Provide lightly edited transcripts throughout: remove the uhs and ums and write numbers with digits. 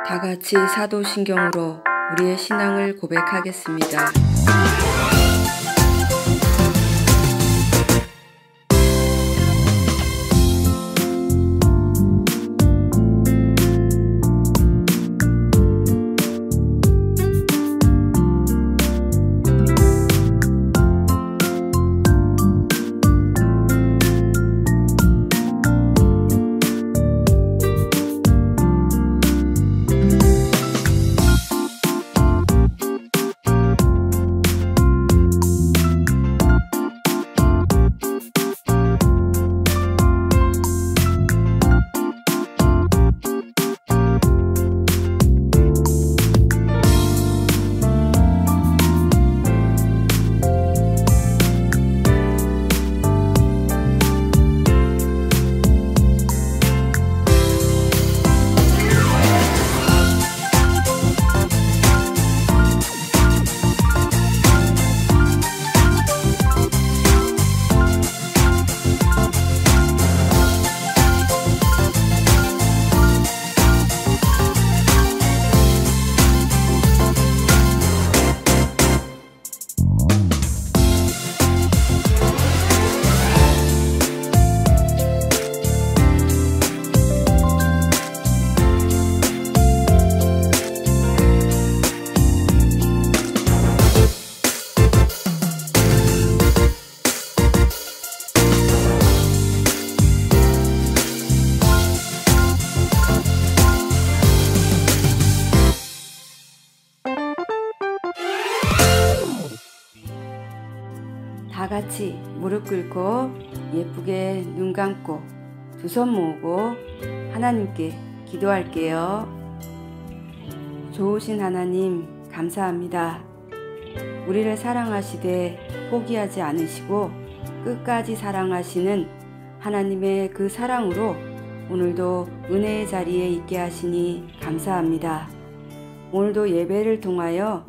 다 같이 사도신경으로 우리의 신앙을 고백하겠습니다. 다 같이 무릎 꿇고 예쁘게 눈 감고 두 손 모으고 하나님께 기도할게요. 좋으신 하나님 감사합니다. 우리를 사랑하시되 포기하지 않으시고 끝까지 사랑하시는 하나님의 그 사랑으로 오늘도 은혜의 자리에 있게 하시니 감사합니다. 오늘도 예배를 통하여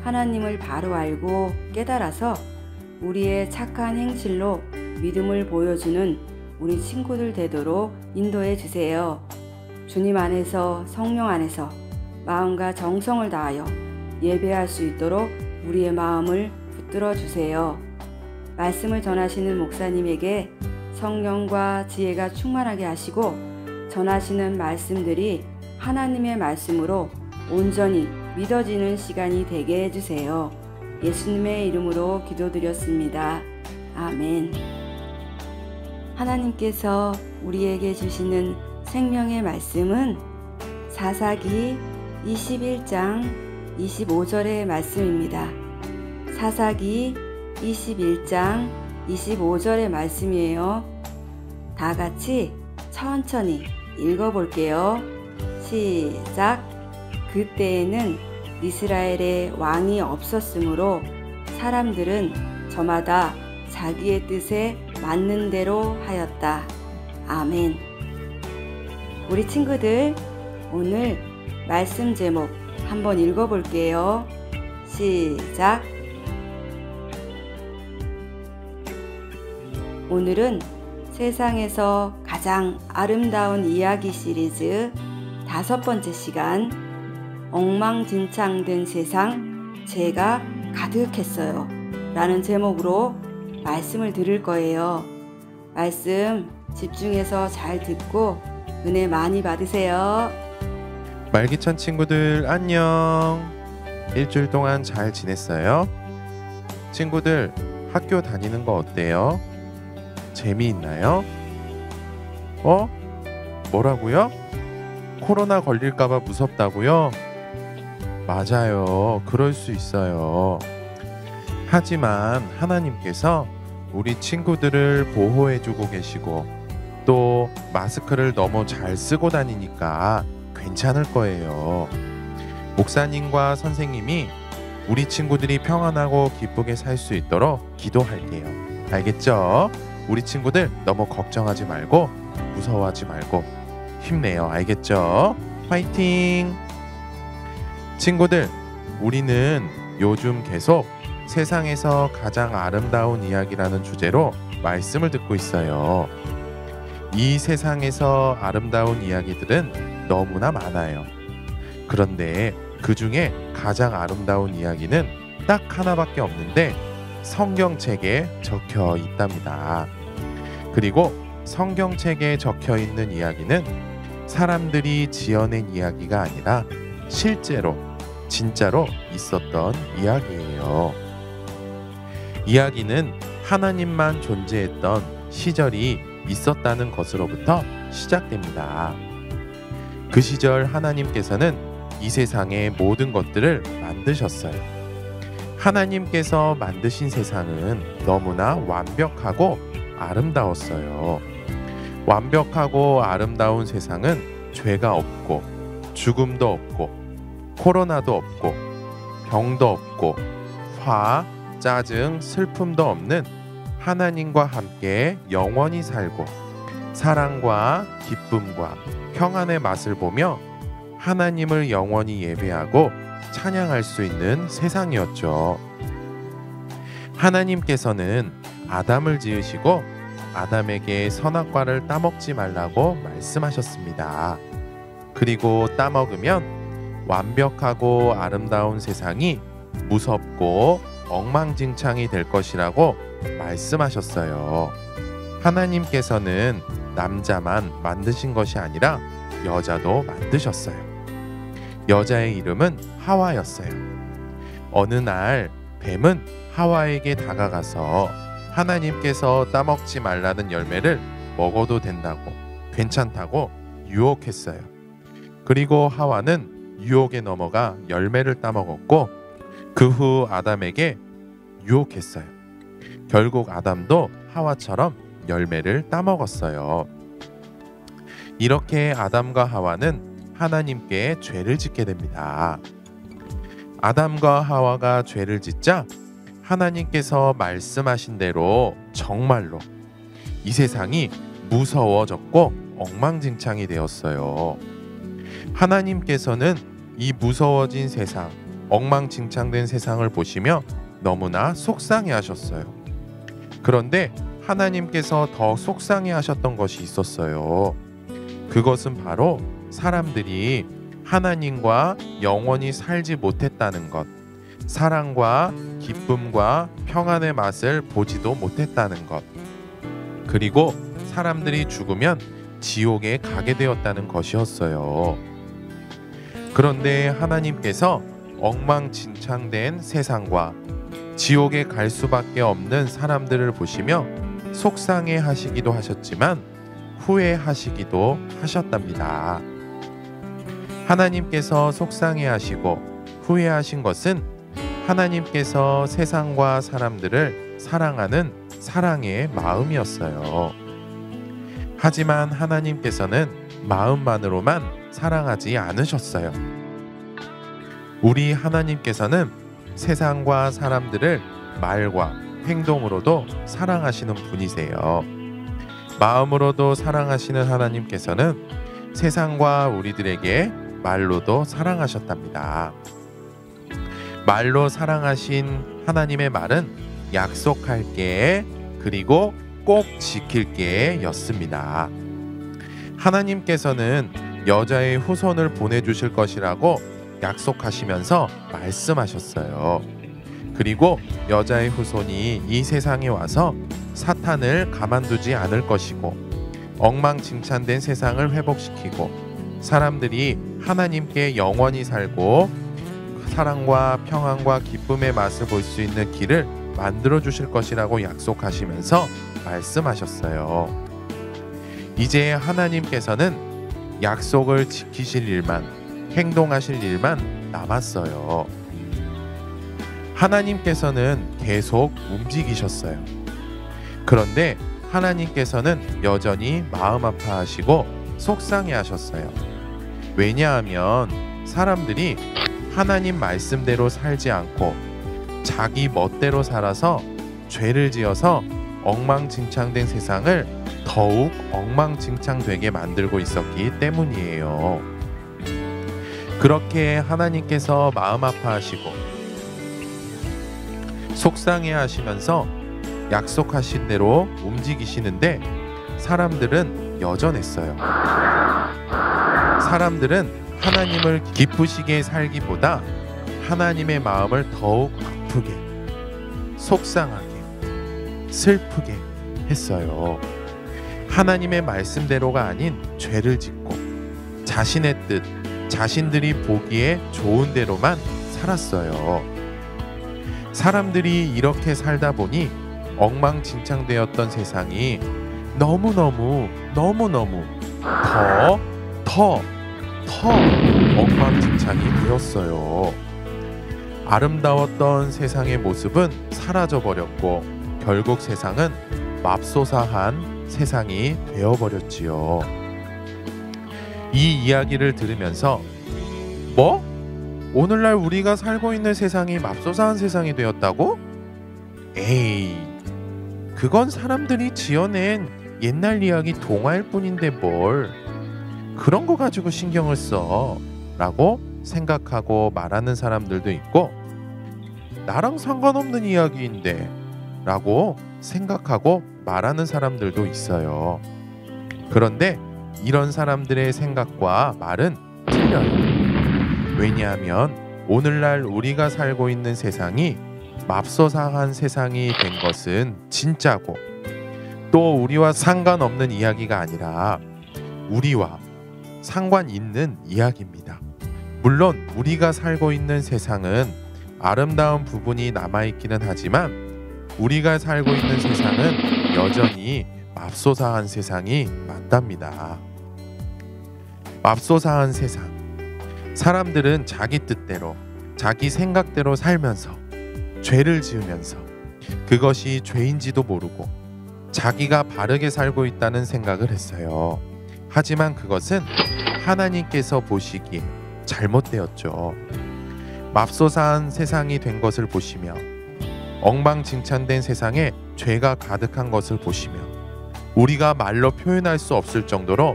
하나님을 바로 알고 깨달아서 우리의 착한 행실로 믿음을 보여주는 우리 친구들 되도록 인도해 주세요. 주님 안에서 성령 안에서 마음과 정성을 다하여 예배할 수 있도록 우리의 마음을 붙들어 주세요. 말씀을 전하시는 목사님에게 성령과 지혜가 충만하게 하시고 전하시는 말씀들이 하나님의 말씀으로 온전히 믿어지는 시간이 되게 해주세요. 예수님의 이름으로 기도드렸습니다. 아멘. 하나님께서 우리에게 주시는 생명의 말씀은 사사기 21장 25절의 말씀입니다. 사사기 21장 25절의 말씀이에요. 다 같이 천천히 읽어볼게요. 시작. 그때에는 이스라엘에 왕이 없었으므로 사람들은 저마다 자기의 뜻에 맞는 대로 하였다. 아멘. 우리 친구들 오늘 말씀 제목 한번 읽어볼게요. 시작. 오늘은 세상에서 가장 아름다운 이야기 시리즈 5번째 시간 엉망진창된 세상 죄가 가득했어요 라는 제목으로 말씀을 들을 거예요. 말씀 집중해서 잘 듣고 은혜 많이 받으세요. 말기찬 친구들 안녕. 일주일 동안 잘 지냈어요? 친구들 학교 다니는 거 어때요? 재미있나요? 뭐라고요? 코로나 걸릴까봐 무섭다고요? 맞아요. 그럴 수 있어요. 하지만 하나님께서 우리 친구들을 보호해주고 계시고 또 마스크를 너무 잘 쓰고 다니니까 괜찮을 거예요. 목사님과 선생님이 우리 친구들이 평안하고 기쁘게 살 수 있도록 기도할게요. 알겠죠? 우리 친구들 너무 걱정하지 말고 무서워하지 말고 힘내요. 알겠죠? 파이팅! 친구들, 우리는 요즘 계속 세상에서 가장 아름다운 이야기라는 주제로 말씀을 듣고 있어요. 이 세상에서 아름다운 이야기들은 너무나 많아요. 그런데 그 중에 가장 아름다운 이야기는 딱 하나밖에 없는데 성경책에 적혀 있답니다. 그리고 성경책에 적혀 있는 이야기는 사람들이 지어낸 이야기가 아니라 실제로 진짜로 있었던 이야기예요. 이야기는 하나님만 존재했던 시절이 있었다는 것으로부터 시작됩니다. 그 시절 하나님께서는 이 세상의 모든 것들을 만드셨어요. 하나님께서 만드신 세상은 너무나 완벽하고 아름다웠어요. 완벽하고 아름다운 세상은 죄가 없고 죽음도 없고 코로나도 없고 병도 없고 화, 짜증, 슬픔도 없는 하나님과 함께 영원히 살고 사랑과 기쁨과 평안의 맛을 보며 하나님을 영원히 예배하고 찬양할 수 있는 세상이었죠. 하나님께서는 아담을 지으시고 아담에게 선악과를 따먹지 말라고 말씀하셨습니다. 그리고 따먹으면 완벽하고 아름다운 세상이 무섭고 엉망진창이 될 것이라고 말씀하셨어요. 하나님께서는 남자만 만드신 것이 아니라 여자도 만드셨어요. 여자의 이름은 하와였어요. 어느 날 뱀은 하와에게 다가가서 하나님께서 따먹지 말라는 열매를 먹어도 된다고, 괜찮다고 유혹했어요. 그리고 하와는 유혹에 넘어가 열매를 따먹었고 그 후 아담에게 유혹했어요. 결국 아담도 하와처럼 열매를 따먹었어요. 이렇게 아담과 하와는 하나님께 죄를 짓게 됩니다. 아담과 하와가 죄를 짓자 하나님께서 말씀하신 대로 정말로 이 세상이 무서워졌고 엉망진창이 되었어요. 하나님께서는 이 무서워진 세상, 엉망진창된 세상을 보시며 너무나 속상해 하셨어요. 그런데 하나님께서 더 속상해 하셨던 것이 있었어요. 그것은 바로 사람들이 하나님과 영원히 살지 못했다는 것, 사랑과 기쁨과 평안의 맛을 보지도 못했다는 것, 그리고 사람들이 죽으면 지옥에 가게 되었다는 것이었어요. 그런데 하나님께서 엉망진창된 세상과 지옥에 갈 수밖에 없는 사람들을 보시며 속상해 하시기도 하셨지만 후회하시기도 하셨답니다. 하나님께서 속상해 하시고 후회하신 것은 하나님께서 세상과 사람들을 사랑하는 사랑의 마음이었어요. 하지만 하나님께서는 마음만으로만 사랑하지 않으셨어요. 우리 하나님께서는 세상과 사람들을 말과 행동으로도 사랑하시는 분이세요. 마음으로도 사랑하시는 하나님께서는 세상과 우리들에게 말로도 사랑하셨답니다. 말로 사랑하신 하나님의 말은 약속할게, 그리고 꼭 지킬게 였습니다. 하나님께서는 여자의 후손을 보내주실 것이라고 약속하시면서 말씀하셨어요. 그리고 여자의 후손이 이 세상에 와서 사탄을 가만두지 않을 것이고 엉망진창된 세상을 회복시키고 사람들이 하나님께 영원히 살고 사랑과 평안과 기쁨의 맛을 볼 수 있는 길을 만들어 주실 것이라고 약속하시면서 말씀하셨어요. 이제 하나님께서는 약속을 지키실 일만, 행동하실 일만 남았어요. 하나님께서는 계속 움직이셨어요. 그런데 하나님께서는 여전히 마음 아파하시고 속상해 하셨어요. 왜냐하면 사람들이 하나님 말씀대로 살지 않고 자기 멋대로 살아서 죄를 지어서 엉망진창된 세상을 더욱 엉망진창되게 만들고 있었기 때문이에요. 그렇게 하나님께서 마음 아파하시고 속상해 하시면서 약속하신 대로 움직이시는데 사람들은 여전했어요. 사람들은 하나님을 기쁘시게 살기보다 하나님의 마음을 더욱 아프게, 속상하게, 슬프게 했어요. 하나님의 말씀대로가 아닌 죄를 짓고 자신의 뜻, 자신들이 보기에 좋은 대로만 살았어요. 사람들이 이렇게 살다 보니 엉망진창되었던 세상이 너무너무 더 엉망진창이 되었어요. 아름다웠던 세상의 모습은 사라져버렸고 결국 세상은 맙소사한 세상이 되어버렸지요. 이 이야기를 들으면서 뭐? 오늘날 우리가 살고 있는 세상이 맙소사한 세상이 되었다고? 에이, 그건 사람들이 지어낸 옛날 이야기 동화일 뿐인데 뭘 그런 거 가지고 신경을 써 라고 생각하고 말하는 사람들도 있고, 나랑 상관없는 이야기인데 라고 생각하고 말하는 사람들도 있어요. 그런데 이런 사람들의 생각과 말은 틀려요. 왜냐하면 오늘날 우리가 살고 있는 세상이 맙소사한 세상이 된 것은 진짜고, 또 우리와 상관없는 이야기가 아니라 우리와 상관 있는 이야기입니다. 물론 우리가 살고 있는 세상은 아름다운 부분이 남아있기는 하지만 우리가 살고 있는 세상은 여전히 맙소사한 세상이 맞답니다. 맙소사한 세상. 사람들은 자기 뜻대로, 자기 생각대로 살면서 죄를 지으면서 그것이 죄인지도 모르고 자기가 바르게 살고 있다는 생각을 했어요. 하지만 그것은 하나님께서 보시기에 잘못되었죠. 맙소사한 세상이 된 것을 보시며 엉망진창된 세상에 죄가 가득한 것을 보시며 우리가 말로 표현할 수 없을 정도로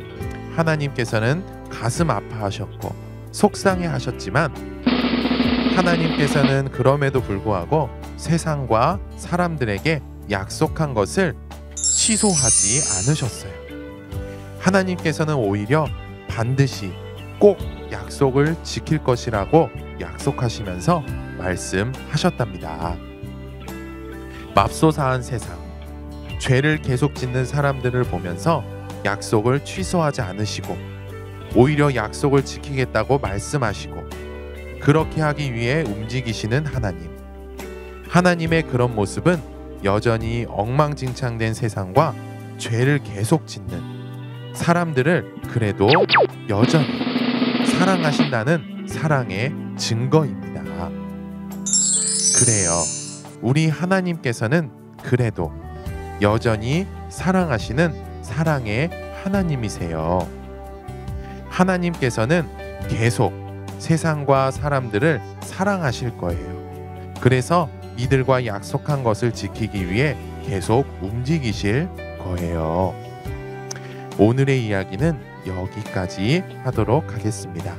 하나님께서는 가슴 아파하셨고 속상해 하셨지만, 하나님께서는 그럼에도 불구하고 세상과 사람들에게 약속한 것을 취소하지 않으셨어요. 하나님께서는 오히려 반드시 꼭 약속을 지킬 것이라고 약속하시면서 말씀하셨답니다. 맙소사한 세상, 죄를 계속 짓는 사람들을 보면서 약속을 취소하지 않으시고 오히려 약속을 지키겠다고 말씀하시고 그렇게 하기 위해 움직이시는 하나님. 하나님의 그런 모습은 여전히 엉망진창된 세상과 죄를 계속 짓는 사람들을 그래도 여전히 사랑하신다는 사랑의 증거입니다. 그래요. 우리 하나님께서는 그래도 여전히 사랑하시는 사랑의 하나님이세요. 하나님께서는 계속 세상과 사람들을 사랑하실 거예요. 그래서 이들과 약속한 것을 지키기 위해 계속 움직이실 거예요. 오늘의 이야기는 여기까지 하도록 하겠습니다.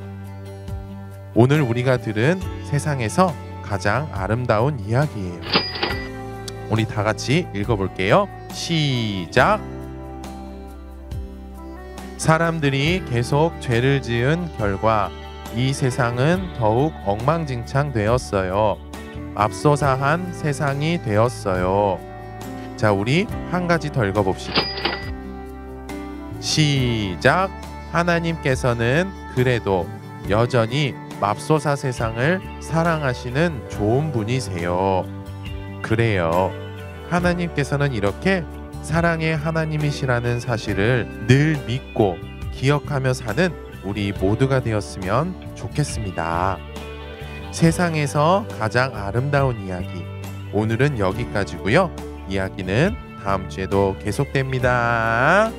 오늘 우리가 들은 세상에서 가장 아름다운 이야기예요. 우리 다 같이 읽어볼게요. 시작! 사람들이 계속 죄를 지은 결과 이 세상은 더욱 엉망진창되었어요. 맙소사한 세상이 되었어요. 자, 우리 한 가지 더 읽어봅시다. 시작! 하나님께서는 그래도 여전히 맙소사 세상을 사랑하시는 좋은 분이세요. 그래요. 하나님께서는 이렇게 사랑의 하나님이시라는 사실을 늘 믿고 기억하며 사는 우리 모두가 되었으면 좋겠습니다. 세상에서 가장 아름다운 이야기, 오늘은 여기까지고요. 이야기는 다음 주에도 계속됩니다.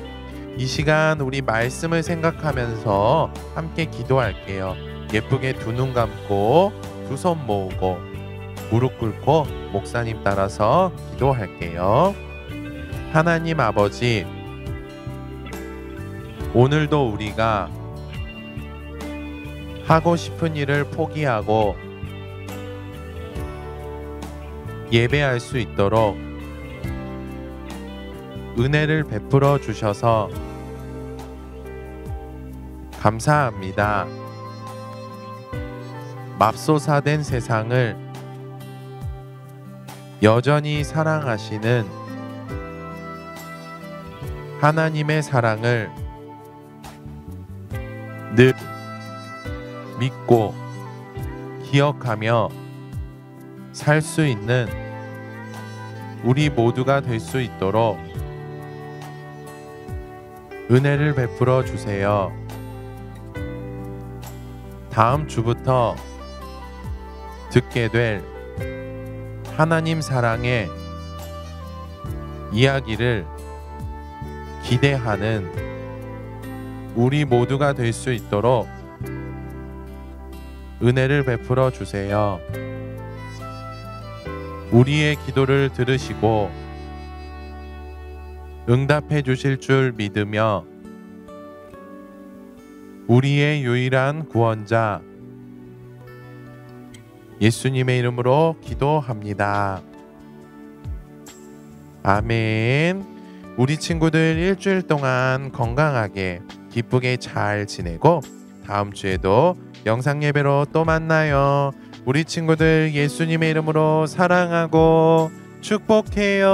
이 시간 우리 말씀을 생각하면서 함께 기도할게요. 예쁘게 두 눈 감고 두 손 모으고 무릎 꿇고 목사님 따라서 기도할게요. 하나님 아버지, 오늘도 우리가 하고 싶은 일을 포기하고 예배할 수 있도록 은혜를 베풀어 주셔서 감사합니다. 맙소사된 세상을 여전히 사랑하시는 하나님의 사랑을 늘 믿고 기억하며 살 수 있는 우리 모두가 될 수 있도록 은혜를 베풀어 주세요. 다음 주부터 듣게 될 하나님 사랑의 이야기를 기대하는 우리 모두가 될 수 있도록 은혜를 베풀어 주세요. 우리의 기도를 들으시고 응답해 주실 줄 믿으며 우리의 유일한 구원자 예수님의 이름으로 기도합니다. 아멘. 우리 친구들 일주일 동안 건강하게 기쁘게 잘 지내고 다음 주에도 영상 예배로 또 만나요. 우리 친구들 예수님의 이름으로 사랑하고 축복해요.